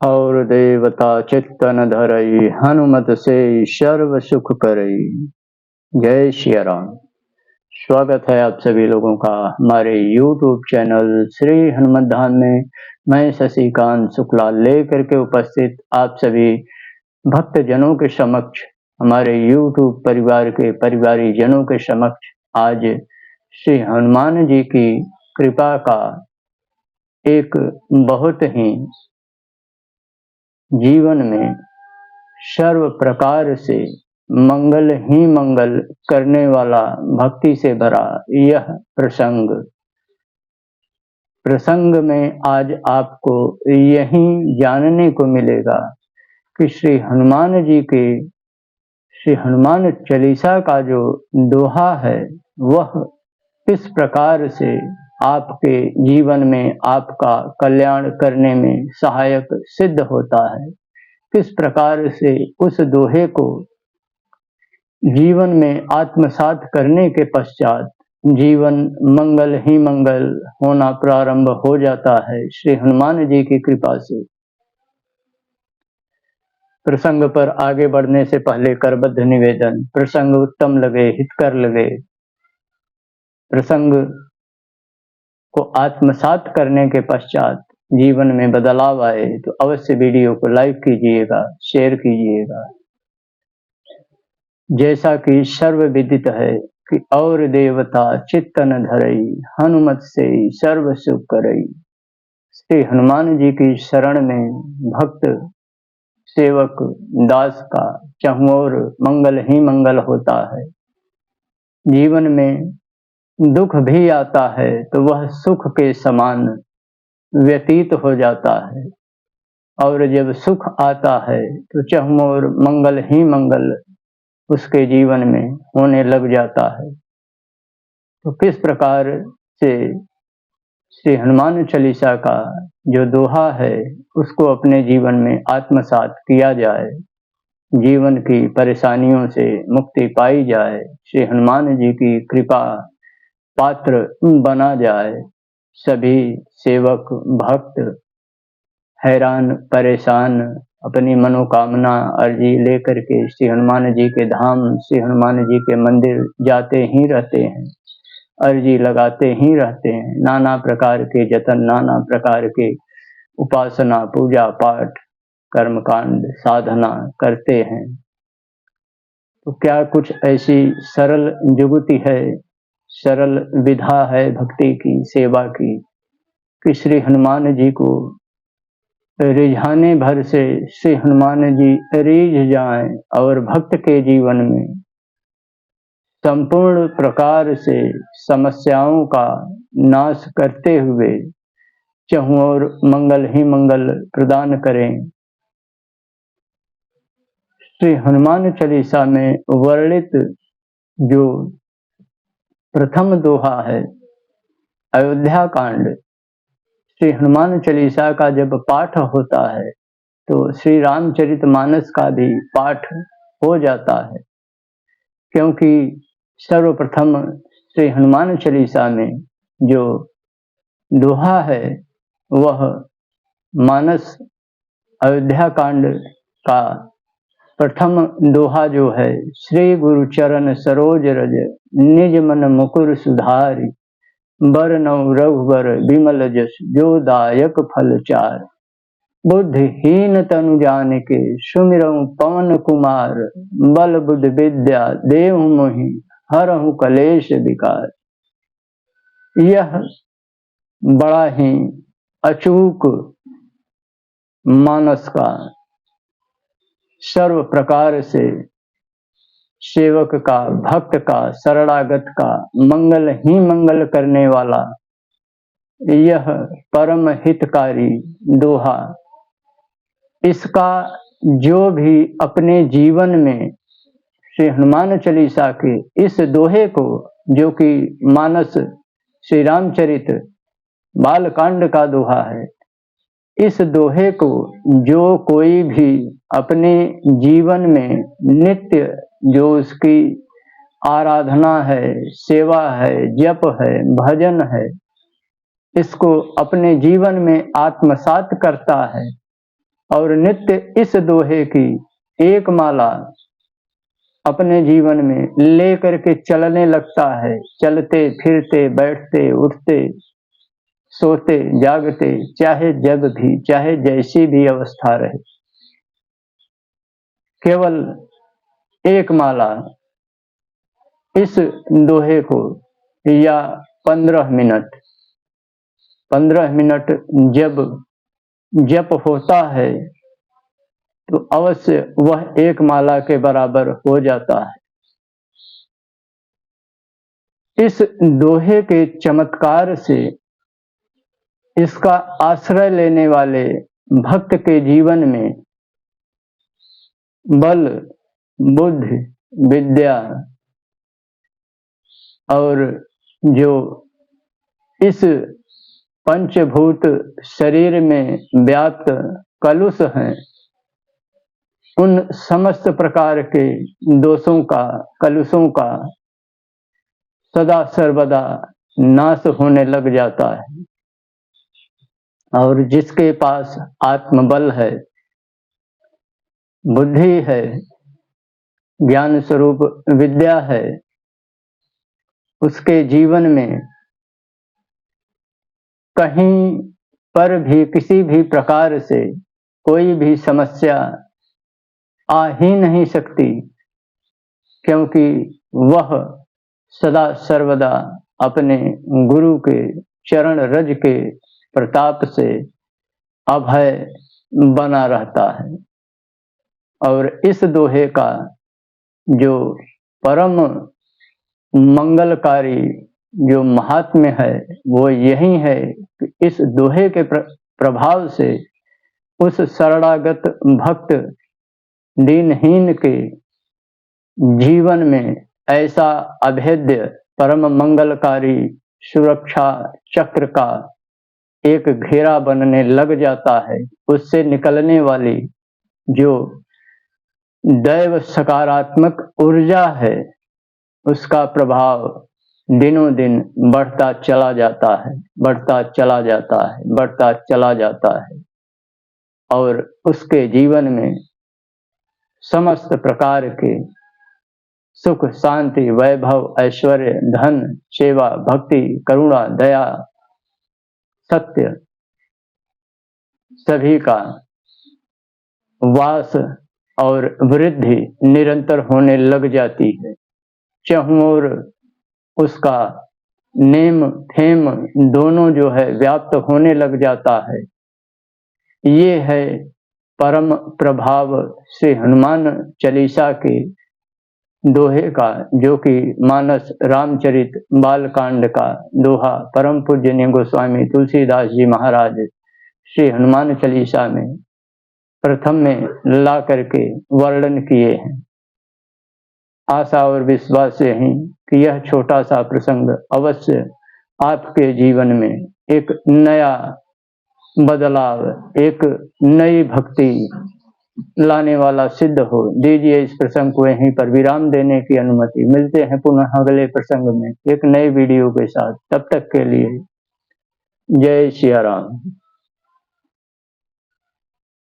और देवता चित्तन धरई हनुमत से सर्व सुख करई। जय श्री राम। स्वागत है आप सभी लोगों का हमारे YouTube चैनल श्री हनुमत धाम में। मैं शशिकांत शुक्ला लेकर के उपस्थित आप सभी भक्त जनों के समक्ष, हमारे YouTube परिवार के परिवारी जनों के समक्ष आज श्री हनुमान जी की कृपा का एक बहुत ही जीवन में सर्व प्रकार से मंगल ही मंगल करने वाला, भक्ति से भरा यह प्रसंग में आज आपको यही जानने को मिलेगा कि श्री हनुमान चालीसा का जो दोहा है वह किस प्रकार से आपके जीवन में आपका कल्याण करने में सहायक सिद्ध होता है, किस प्रकार से उस दोहे को जीवन में आत्मसात करने के पश्चात जीवन मंगल ही मंगल होना प्रारंभ हो जाता है श्री हनुमान जी की कृपा से। प्रसंग पर आगे बढ़ने से पहले करबद्ध निवेदन, प्रसंग उत्तम लगे, हितकर लगे, प्रसंग को आत्मसात करने के पश्चात जीवन में बदलाव आए तो अवश्य वीडियो को लाइक कीजिएगा, शेयर कीजिएगा। जैसा कि सर्वविदित है कि और देवता चित्तन धरई हनुमत से सर्व सुख करई। श्री हनुमान जी की शरण में भक्त सेवक दास का चहुओर मंगल ही मंगल होता है। जीवन में दुख भी आता है तो वह सुख के समान व्यतीत हो जाता है, और जब सुख आता है तो चहुओर मंगल ही मंगल उसके जीवन में होने लग जाता है। तो किस प्रकार से श्री हनुमान चालीसा का जो दोहा है उसको अपने जीवन में आत्मसात किया जाए, जीवन की परेशानियों से मुक्ति पाई जाए, श्री हनुमान जी की कृपा पात्र बना जाए। सभी सेवक भक्त हैरान परेशान अपनी मनोकामना अर्जी लेकर के श्री हनुमान जी के धाम, श्री हनुमान जी के मंदिर जाते ही रहते हैं, अर्जी लगाते ही रहते हैं। नाना प्रकार के जतन, नाना प्रकार के उपासना, पूजा पाठ, कर्मकांड, साधना करते हैं। तो क्या कुछ ऐसी सरल जुगति है, सरल विधा है भक्ति की, सेवा की, कि श्री हनुमान जी को रिझाने भर से श्री हनुमान जी रिझ जाएं और भक्त के जीवन में संपूर्ण प्रकार से समस्याओं का नाश करते हुए चहुओर मंगल ही मंगल प्रदान करें। श्री हनुमान चालीसा में वर्णित जो प्रथम दोहा है अयोध्या कांड, श्री हनुमान चालीसा का जब पाठ होता है तो श्री रामचरितमानस का भी पाठ हो जाता है, क्योंकि सर्वप्रथम श्री हनुमान चालीसा में जो दोहा है वह मानस अयोध्या कांड का प्रथम दोहा जो है, श्री गुरु चरण सरोज रज निज मन मुकुर सुधारी, बरनउँ रघुबर विमल जस जो दायक फल चार, बुद्धिहीन तनु जानिके सुमिरउँ पवन कुमार, बल बुद्ध विद्या देहु मोहि हरहु कलेश विकार। यह बड़ा ही अचूक मानस का सर्व प्रकार से सेवक का, भक्त का, शरणागत का मंगल ही मंगल करने वाला यह परम हितकारी दोहा, इसका जो भी अपने जीवन में श्री हनुमान चालीसा के इस दोहे को, जो कि मानस श्री रामचरित बालकांड का दोहा है, इस दोहे को जो कोई भी अपने जीवन में नित्य जो उसकी आराधना है, सेवा है, जप है, भजन है, इसको अपने जीवन में आत्मसात करता है और नित्य इस दोहे की एक माला अपने जीवन में लेकर के चलने लगता है, चलते फिरते बैठते उठते सोते जागते, चाहे जब भी, चाहे जैसी भी अवस्था रहे, केवल एक माला इस दोहे को या 15 मिनट जब जप होता है तो अवश्य वह एक माला के बराबर हो जाता है। इस दोहे के चमत्कार से इसका आश्रय लेने वाले भक्त के जीवन में बल, बुद्धि, विद्या और जो इस पंचभूत शरीर में व्याप्त कलुष हैं, उन समस्त प्रकार के दोषों का, कलुषों का सदा सर्वदा नाश होने लग जाता है। और जिसके पास आत्मबल है, बुद्धि है, ज्ञान स्वरूप विद्या है, उसके जीवन में कहीं पर भी किसी भी प्रकार से कोई भी समस्या आ ही नहीं सकती, क्योंकि वह सदा सर्वदा अपने गुरु के चरण रज के प्रताप से अभय बना रहता है। और इस दोहे का जो परम मंगलकारी जो महात्म्य है वो यही है कि इस दोहे के प्रभाव से उस शरणागत भक्त दीनहीन के जीवन में ऐसा अभेद्य परम मंगलकारी सुरक्षा चक्र का एक घेरा बनने लग जाता है। उससे निकलने वाली जो दैव सकारात्मक ऊर्जा है, उसका प्रभाव दिनों दिन बढ़ता चला जाता है, बढ़ता चला जाता है, बढ़ता चला जाता है। और उसके जीवन में समस्त प्रकार के सुख, शांति, वैभव, ऐश्वर्य, धन, सेवा, भक्ति, करुणा, दया, सत्य सभी का वास और वृद्धि निरंतर होने लग जाती है। चहुओर उसका नेम फेम दोनों जो है व्याप्त होने लग जाता है। ये है परम प्रभाव से हनुमान चालीसा के दोहे का, जो कि मानस रामचरित बालकांड का दोहा परम पूज्य गोस्वामी तुलसीदास जी महाराज श्री हनुमान चालीसा में प्रथम में ला करके वर्णन किए हैं। आशा और विश्वास से ही कि यह छोटा सा प्रसंग अवश्य आपके जीवन में एक नया बदलाव, एक नई भक्ति लाने वाला सिद्ध हो। दीजिए इस प्रसंग को यहीं पर विराम देने की अनुमति। मिलते हैं पुनः अगले प्रसंग में एक नए वीडियो के साथ। तब तक के लिए जय सिया राम।